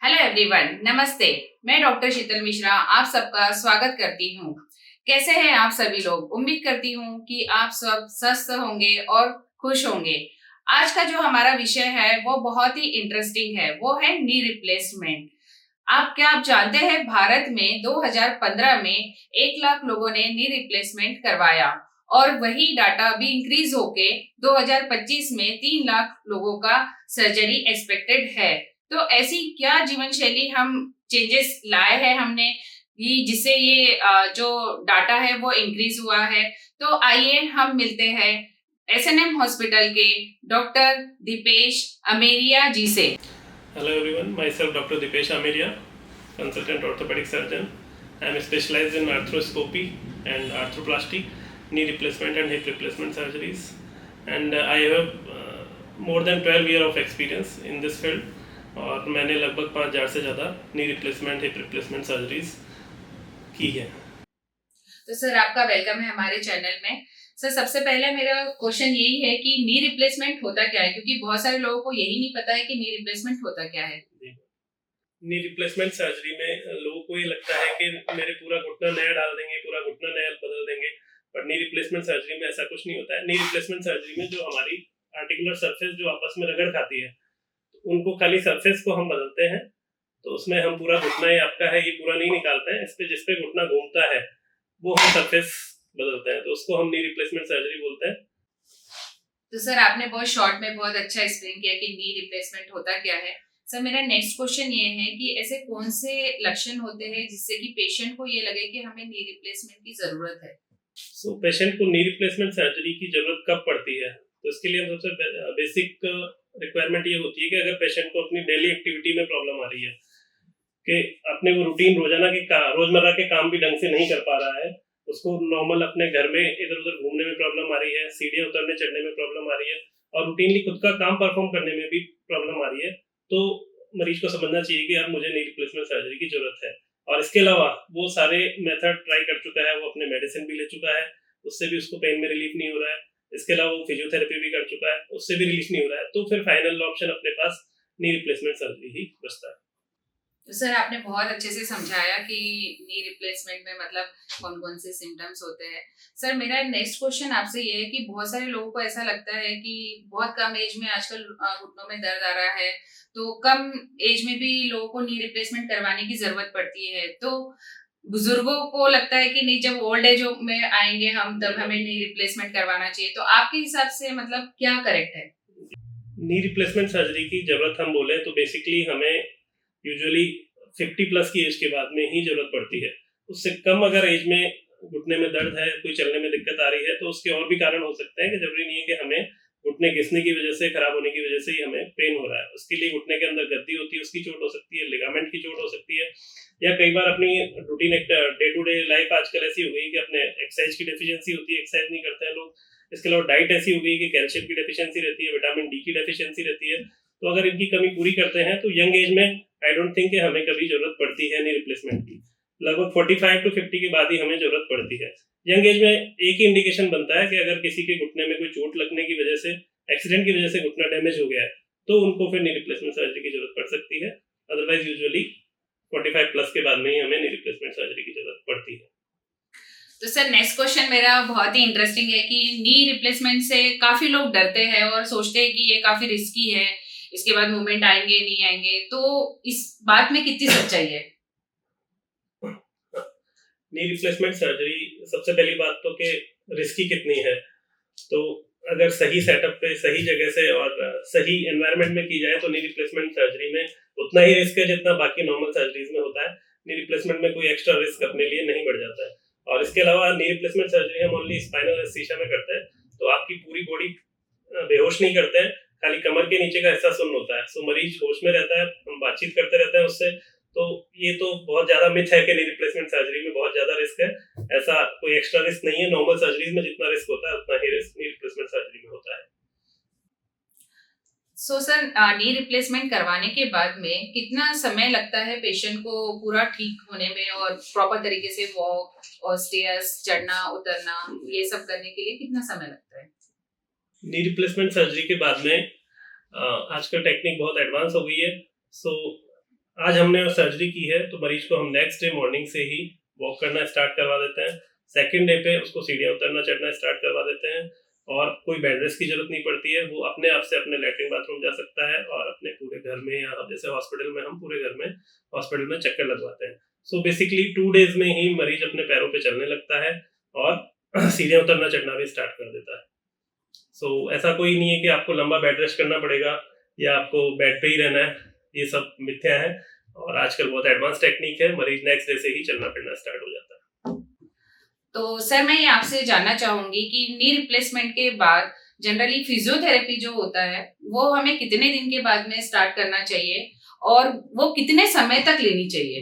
Hello everyone, नमस्ते। मैं doctor शीतल मिश्रा आप सबका स्वागत करती हूँ। कैसे हैं आप सभी लोग? उम्मीद करती हूँ कि आप सब स्वस्थ होंगे और खुश होंगे। आज का जो हमारा विषय है वो बहुत ही इंटरेस्टिंग है, वो है नी रिप्लेसमेंट। आप जानते हैं भारत में 2015 में 1 लाख लोगों ने नी रिप्लेसमेंट करवाया और वही डाटा भी इंक्रीज होके 2025 में 3 लाख लोगों का सर्जरी एक्सपेक्टेड है। तो ऐसी क्या जीवन शैली हम चेंजेस लाए हैं हमने ये जिससे ये जो डाटा है वो इंक्रीज हुआ है। तो आइए हम मिलते हैं एसएनएम हॉस्पिटल के डॉक्टर दीपेश अमेरिया जी से। Hello everyone, myself Dr. Dipesh Ameria, consultant orthopedic surgeon. I am specialized in arthroscopy and arthroplasty, knee replacement and hip replacement surgeries. And I have more than 12 years of experience in this field. और मैंने लगभग 5,000 से ज़्यादा knee replacement hip replacement surgeries की है। तो sir आपका welcome है हमारे चैनल में। सर सबसे पहले मेरा क्वेश्चन यही है कि नी रिप्लेसमेंट होता क्या है, क्योंकि बहुत सारे लोगों को यही नहीं पता है कि नी रिप्लेसमेंट होता क्या है। नी रिप्लेसमेंट सर्जरी में लोगों को ये लगता है कि मेरे पूरा घुटना नया डाल देंगे, पूरा घुटना नया बदल देंगे, पर नी रिप्लेसमेंट सर्जरी में ऐसा कुछ नहीं होता है। नी रिप्लेसमेंट सर्जरी में जो हमारी आर्टिकुलर सरफेस जो आपस में रगड़ खाती है, उनको खाली सरफेस को हम बदलते हैं। तो उसमें हम पूरा घुटना ही आपका है ये पूरा नहीं निकालते हैं। इस पे जिस पे घुटना घूमता है वो हम सरफेस बदलते हैं, तो उसको हम नी रिप्लेसमेंट सर्जरी बोलते हैं। तो सर आपने बहुत शॉर्ट में बहुत अच्छा एक्सप्लेन किया कि नी रिप्लेसमेंट होता क्या है। सर मेरा नेक्स्ट क्वेश्चन ये है कि ऐसे कौन से लक्षण होते हैं जिससे कि पेशेंट को ये लगे कि हमें नी रिप्लेसमेंट की जरूरत है। पेशेंट को नी रिप्लेसमेंट सर्जरी की जरूरत कब पड़ती है, तो इसके लिए हम सबसे बेसिक रिक्वायरमेंट ये होती है कि अगर पेशेंट को अपनी डेली एक्टिविटी में प्रॉब्लम आ रही है कि अपने वो रूटीन रोजमर्रा के काम भी ढंग से नहीं कर पा रहा है, उसको नॉर्मल अपने घर में इधर उधर घूमने में प्रॉब्लम आ रही है, सीढ़ियाँ उतरने चढ़ने में प्रॉब्लम आ रही है और रूटीनली खुद का काम परफॉर्म करने में भी प्रॉब्लम आ रही है, तो मरीज को समझना चाहिए कि अब मुझे नी रिप्लेसमेंट सर्जरी की जरूरत है। और इसके अलावा वो सारे मेथड ट्राई कर चुका है, वो अपने मेडिसिन भी ले चुका है, उससे भी उसको पेन में रिलीफ नहीं हो रहा है। इसके अलावा वो फिजियोथेरेपी भी कर चुका है, उससे भी रिलीफ नहीं हो रहा है, तो फिर फाइनल ऑप्शन अपने पास नी रिप्लेसमेंट सर्जरी ही बचता है। तो सर आपने बहुत अच्छे से समझाया कि नी रिप्लेसमेंट में मतलब कौन कौन से सिम्टम्स होते हैं। सर मेरा नेक्स्ट क्वेश्चन आपसे ये है कि बहुत सारे लोगों को ऐसा लगता है कि बहुत कम एज में आजकल घुटनों में दर्द आ रहा है, तो कम एज में भी लोगों को नी रिप्लेसमेंट करवाने की जरूरत पड़ती है। तो बुजुर्गों को लगता है कि नहीं, जब ओल्ड एज में आएंगे हम तब हमें नी रिप्लेसमेंट करवाना चाहिए। तो आपके हिसाब से मतलब क्या करेक्ट है? नी रिप्लेसमेंट सर्जरी की जरूरत हम बोले तो बेसिकली हमें यूजुअली 50 प्लस की एज के बाद में ही जरूरत पड़ती है। उससे कम अगर एज में घुटने में दर्द है, कोई चलने में दिक्कत आ रही है, तो उसके और भी कारण हो सकते हैं कि जरूरी नहीं है कि हमें घुटने घिसने की वजह से, खराब होने की वजह से ही हमें पेन हो रहा है। उसके लिए घुटने के अंदर गद्दी होती है, उसकी चोट हो सकती है, लिगामेंट की चोट हो सकती है, या कई बार अपनी routine day to day life आजकल ऐसी हो गई कि अपने एक्सरसाइज की डेफिशिएंसी होती है, एक्सरसाइज नहीं करते हैं लोग। इसके अलावा डाइट ऐसी हो गई कि कैल्शियम की डेफिशिएंसी रहती है, विटामिन डी की डेफिशिएंसी रहती है। तो अगर इनकी कमी पूरी करते हैं तो यंग एज में आई डोंट थिंक कि हमें कभी जरूरत पड़ती है नी रिप्लेसमेंट की। लगभग 45 to 50 के बाद ही हमें जरूरत पड़ती है। यंग एज में एक ही इंडिकेशन बनता है कि अगर किसी के घुटने में कोई चोट लगने की वजह से, एक्सीडेंट की वजह से घुटना डैमेज हो गया है, तो उनको फिर नी रिप्लेसमेंट सर्जरी की जरूरत पड़ सकती है। अदरवाइज यूजुअली 45 प्लस के बाद में ही हमें नी रिप्लेसमेंट सर्जरी की जरूरत पड़ती है। तो सर नेक्स्ट क्वेश्चन मेरा बहुत ही इंटरेस्टिंग है कि नी रिप्लेसमेंट से काफी लोग डरते हैं और सोचते हैं कि ये काफी रिस्की है, इसके बाद मूवमेंट आएंगे नहीं आएंगे। तो इस बात में कितनी सच्चाई है? नी रिप्लेसमेंट सर्जरी सबसे पहली बात तो कि रिस्की कितनी है, तो अगर सही सेटअप पे, सही जगह से और सही एनवायरनमेंट में की जाए तो नी रिप्लेसमेंट सर्जरी में उतना ही रिस्क है जितना बाकी नॉर्मल सर्जरीज में होता है। नी रिप्लेसमेंट में कोई एक्स्ट्रा रिस्क अपने लिए नहीं बढ़ जाता है। और इसके अलावा नी रिप्लेसमेंट सर्जरी हम ओनली स्पाइनल एनेस्थीसिया में करते हैं, तो आपकी पूरी बॉडी बेहोश नहीं करते हैं, खाली कमर के नीचे का हिस्सा सुन्न होता है, तो मरीज होश में रहता है, हम बातचीत करते रहते हैं उससे। तो ये तो बहुत ज्यादा मिथ है कि नी रिप्लेसमेंट सर्जरी में बहुत ज्यादा रिस्क है। ऐसा कोई एक्स्ट्रा रिस्क नहीं है। नॉर्मल सर्जरीज में जितना रिस्क होता है उतना ही रिस्क नी रिप्लेसमेंट सर्जरी में होता है। सो सर नी रिप्लेसमेंट करवाने के बाद में कितना समय लगता है पेशेंट को पूरा ठीक होने में, और प्रॉपर तरीके से वॉक और स्टेयर्स चढ़ना उतरना ये सब करने के लिए कितना समय लगता है? नी रिप्लेसमेंट सर्जरी के बाद में आजकल टेक्निक बहुत एडवांस हो गई है। सो आज हमने सर्जरी की है तो मरीज को हम नेक्स्ट डे मॉर्निंग से ही वॉक करना स्टार्ट करवा देते हैं। सेकंड डे पे उसको सीढ़ियाँ उतरना चढ़ना स्टार्ट करवा देते हैं और कोई बेड रेस्ट की जरूरत नहीं पड़ती है। वो अपने आप से अपने लैट्रिन बाथरूम जा सकता है और अपने पूरे घर में, या जैसे हॉस्पिटल में हम पूरे घर में हॉस्पिटल में चक्कर लगवाते हैं। सो बेसिकली 2 डेज में ही मरीज अपने पैरों पे चलने लगता है और सीढ़ियाँ उतरना चढ़ना भी स्टार्ट कर देता है। सो ऐसा कोई नहीं है कि आपको लंबा बेड रेस्ट करना पड़ेगा या आपको बेड पे ही रहना है, ये सब मिथ्या है। और आजकल बहुत एडवांस टेक्निक है, मरीज नेक्स्ट डे से ही चलना फिरना स्टार्ट हो जाता है। तो सर मैं ये आपसे जानना चाहूंगी कि नी रिप्लेसमेंट के बाद जनरली फिजियोथेरेपी जो होता है वो हमें कितने दिन के बाद में स्टार्ट करना चाहिए और वो कितने समय तक लेनी चाहिए?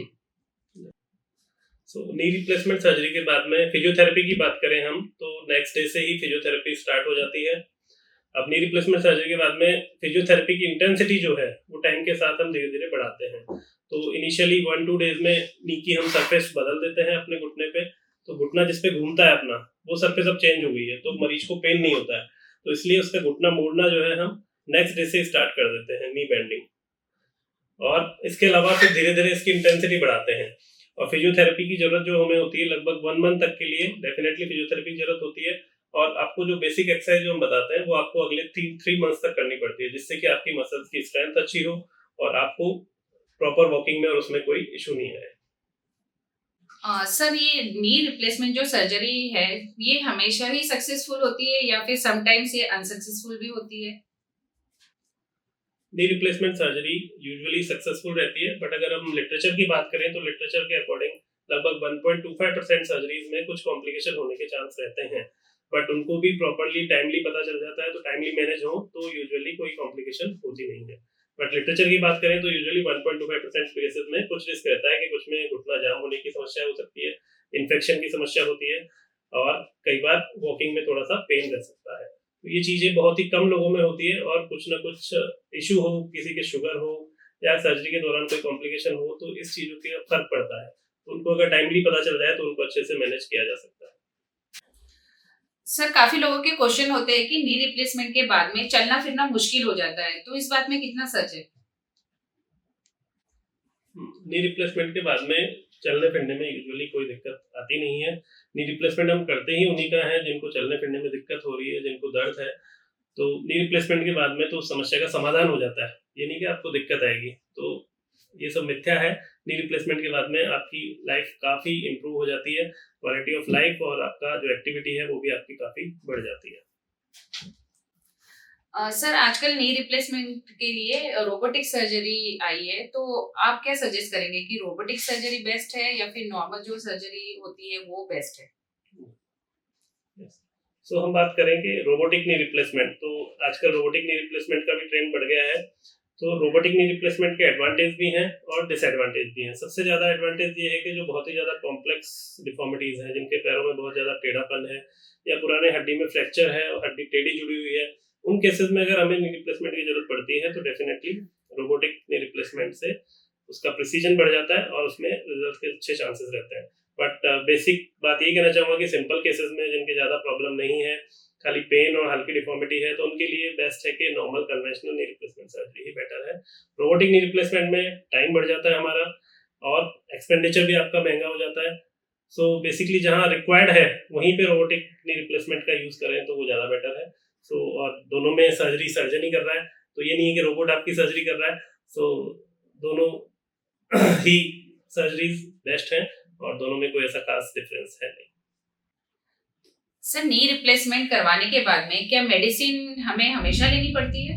नी रिप्लेसमेंट सर्जरी के बाद में फिजियोथेरेपी की बात करें हम तो नेक्स्ट डे से ही फिजियोथेरेपी स्टार्ट हो जाती है। अब नी रिप्लेसमेंट सर्जरी के बाद में फिजियोथेरेपी की इंटेंसिटी जो है वो टाइम के साथ हम धीरे धीरे बढ़ाते हैं। तो इनिशियली 1-2 डेज में नी की हम सरफेस बदल देते हैं अपने घुटने पे। तो घुटना जिस पे घूमता है अपना वो सरफेस अब चेंज हो गई है, तो मरीज को पेन नहीं होता है। तो इसलिए उसका घुटना मोड़ना जो है हम नेक्स्ट डे से स्टार्ट कर देते हैं, नी बेंडिंग। और इसके अलावा फिर धीरे धीरे इसकी इंटेंसिटी बढ़ाते हैं। और फिजियोथेरेपी की जरूरत जो हमें होती है लगभग 1 मंथ तक के लिए डेफिनेटली फिजियोथेरेपी की जरूरत होती है। और आपको जो बेसिक एक्सरसाइज जो हम बताते हैं वो आपको अगले 3 मंथ्स तक करनी पड़ती है, जिससे कि आपकी मसल्स की स्ट्रेंथ अच्छी हो और आपको प्रॉपर वॉकिंग में और उसमें कोई इशू नहीं आए। सर ये नी रिप्लेसमेंट जो सर्जरी है ये हमेशा ही सक्सेसफुल होती है या फिर समटाइम्स ये अनसक्सेसफुल भी होती है? नी रिप्लेसमेंट सर्जरी यूजुअली सक्सेसफुल रहती है, बट अगर हम लिटरेचर की बात करें तो लिटरेचर के अकॉर्डिंग लगभग 1.25% सर्जरीज में कुछ कॉम्प्लिकेशन होने के चांस रहते हैं। बट उनको भी प्रॉपरली टाइमली पता चल जाता है, तो टाइमली मैनेज हो तो यूजुअली कोई कॉम्प्लिकेशन होती नहीं है। बट लिटरेचर की बात करें तो यूजुअली 1.25% केसेस में कुछ रिस्क रहता है कि कुछ में घुटना जाम होने की समस्या हो सकती है, इन्फेक्शन की समस्या होती है और कई बार वॉकिंग में थोड़ा सा पेन रह सकता है। तो ये चीजें बहुत ही कम लोगों में होती है और कुछ ना कुछ इशू हो, किसी के शुगर हो या सर्जरी के दौरान कोई कॉम्प्लिकेशन हो तो इस चीजों का फर्क पड़ता है। तो उनको अगर टाइमली पता चल जाए तो उनको अच्छे से मैनेज किया जा सकता है। सर काफी लोगों के क्वेश्चन होते हैं कि नी रिप्लेसमेंट के बाद में चलना फिरना मुश्किल हो जाता है, तो इस बात में कितना सच है? नी रिप्लेसमेंट के बाद में चलने फिरने में यूजुअली कोई दिक्कत आती नहीं है। नी रिप्लेसमेंट हम करते ही उन्हीं का है जिनको चलने फिरने में दिक्कत हो रही है, जिनको दर्द है। तो नी रिप्लेसमेंट के बाद में तो समस्या का समाधान हो जाता है, ये नहीं कि आपको दिक्कत आएगी। तो ये सब मिथ्या है। नी रिप्लेसमेंट के बाद में आपकी लाइफ काफी इंप्रूव हो जाती है, क्वालिटी ऑफ लाइफ और आपका जो एक्टिविटी है वो भी आपकी काफी बढ़ जाती है। सर आजकल नी रिप्लेसमेंट के लिए रोबोटिक सर्जरी आई है, तो आप क्या सजेस्ट करेंगे कि रोबोटिक सर्जरी बेस्ट है या फिर नॉर्मल जो सर्जरी होती है वो बेस्ट है? सो हम बात करेंगे रोबोटिक नी रिप्लेसमेंट। तो आजकल रोबोटिक नी रिप्लेसमेंट का भी ट्रेंड बढ़ गया है। तो रोबोटिक नी रिप्लेसमेंट के एडवांटेज भी हैं और डिसएडवांटेज भी हैं। सबसे ज्यादा एडवांटेज ये है कि जो बहुत ही ज्यादा कॉम्प्लेक्स डिफॉर्मिटीज हैं, जिनके पैरों में बहुत ज्यादा टेढ़ापन है या पुराने हड्डी में फ्रैक्चर है और हड्डी टेढ़ी जुड़ी हुई है, उन केसेस में अगर हमें नी रिप्लेसमेंट की जरूरत पड़ती है तो डेफिनेटली रोबोटिक नी रिप्लेसमेंट से उसका प्रिसीजन बढ़ जाता है और उसमें रिजल्ट के अच्छे चांसेस रहते हैं। बट बेसिक बात यही कहना चाहूंगा कि सिंपल केसेस में जिनके ज्यादा प्रॉब्लम नहीं है, खाली पेन और हल्की डिफॉर्मिटी है, तो उनके लिए बेस्ट है कि normal conventional knee replacement surgery ही बेटर है। रोबोटिक नी रिप्लेसमेंट में टाइम बढ़ जाता है हमारा और एक्सपेंडिचर भी आपका महंगा हो जाता है। सो बेसिकली जहाँ रिक्वायर्ड है वहीं पे रोबोटिक नी रिप्लेसमेंट का यूज करें तो वो ज्यादा बेटर है। सो और दोनों में सर्जरी सर्जन ही कर रहा है, तो ये नहीं है कि रोबोट आपकी सर्जरी कर रहा है। सो दोनों ही सर्जरीज बेस्ट हैं और दोनों में कोई ऐसा खास डिफरेंस है नहीं। सर नी रिप्लेसमेंट करवाने के बाद में क्या मेडिसिन हमें हमेशा लेनी पड़ती है?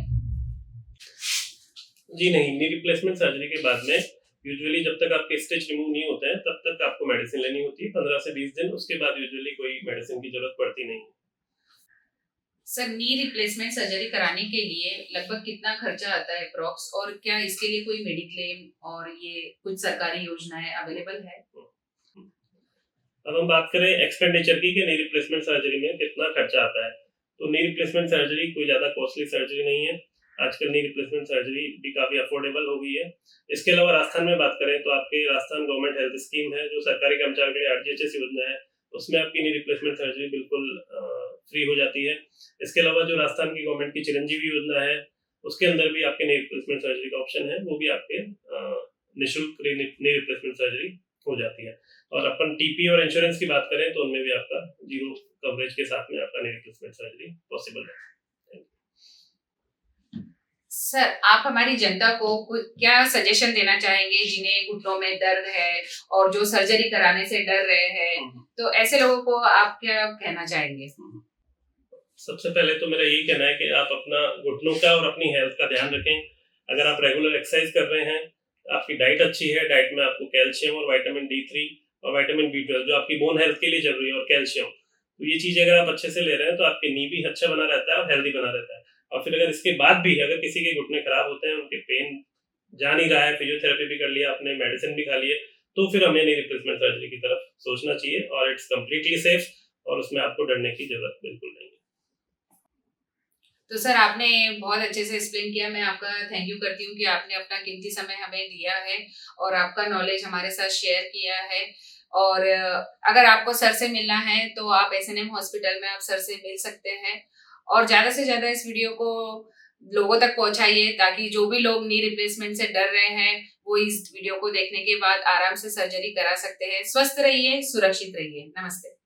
जी नहीं, नी रिप्लेसमेंट सर्जरी के बाद में यूजुअली जब तक आपके स्टिच रिमूव नहीं होते हैं तब तक आपको मेडिसिन लेनी होती है, 15 से 20 दिन। उसके बाद यूजुअली कोई मेडिसिन की जरूरत पड़ती नहीं। सर नी रिप्लेसमेंट सर्जरी कराने के लिए लगभग कितना खर्चा आता है अप्रॉक्स, और क्या इसके लिए कोई मेडिक्लेम और ये कुछ सरकारी योजनाएं अवेलेबल है? अब हम बात करें एक्सपेंडिचर की कि नी रिप्लेसमेंट सर्जरी में कितना खर्चा आता है, तो नी रिप्लेसमेंट सर्जरी कोई ज्यादा कॉस्टली सर्जरी नहीं है। आजकल नी रिप्लेसमेंट सर्जरी भी काफी अफोर्डेबल हो गई है। इसके अलावा राजस्थान में बात करें तो आपके राजस्थान गवर्नमेंट हेल्थ स्कीम है जो सरकारी कर्मचारियों के लिए RGHS योजना है, उसमें आपकी नी रिप्लेसमेंट सर्जरी बिल्कुल फ्री हो जाती है। इसके अलावा जो राजस्थान की गवर्नमेंट की चिरंजीवी योजना है उसके अंदर भी आपके नी रिप्लेसमेंट सर्जरी का ऑप्शन है, वो भी आपके निःशुल्क नी रिप्लेसमेंट सर्जरी हो जाती है। और अपन टीपी और इंश्योरेंस की बात करें तो उनमें भी आपका जीरो कवरेज के साथ में आपका नी रिप्लेसमेंट सर्जरी पॉसिबल है। सर, आप हमारी जनता को क्या सजेशन देना चाहेंगे जिन्हें घुटनों में दर्द है और जो सर्जरी कराने से डर रहे हैं, तो ऐसे लोगों को आप क्या कहना चाहेंगे? सबसे पहले तो मेरा यही कहना है कि आप अपना घुटनों का और अपनी हेल्थ का ध्यान रखें। अगर आप रेगुलर एक्सरसाइज कर रहे हैं, आपकी डाइट अच्छी है, डाइट में आपको कैल्शियम और विटामिन D3 और विटामिन B12 जो आपकी बोन हेल्थ के लिए जरूरी है, और कैल्शियम, तो ये चीजें अगर आप अच्छे से ले रहे हैं तो आपके नी भी अच्छा बना रहता है और हेल्दी बना रहता है। और फिर अगर इसके बाद भी अगर किसी के घुटने खराब होते हैं, उनके पेन जा नहीं रहा है, फिजियोथेरेपी भी कर लिया आपने, मेडिसिन भी खा लिए, तो फिर हमें नी रिप्लेसमेंट सर्जरी की तरफ सोचना चाहिए और इट्स कम्प्लीटली सेफ और उसमें आपको डरने की जरूरत बिल्कुल नहीं है। तो सर, आपने बहुत अच्छे से एक्सप्लेन किया। मैं आपका थैंक यू करती हूँ कि आपने अपना कीमती समय हमें दिया है और आपका नॉलेज हमारे साथ शेयर किया है। और अगर आपको सर से मिलना है तो आप SNM हॉस्पिटल में आप सर से मिल सकते हैं। और ज्यादा से ज्यादा इस वीडियो को लोगों तक पहुंचाइए ताकि जो भी लोग नी रिप्लेसमेंट से डर रहे हैं वो इस वीडियो को देखने के बाद आराम से सर्जरी करा सकते हैं। स्वस्थ रहिए, सुरक्षित रहिए। नमस्ते।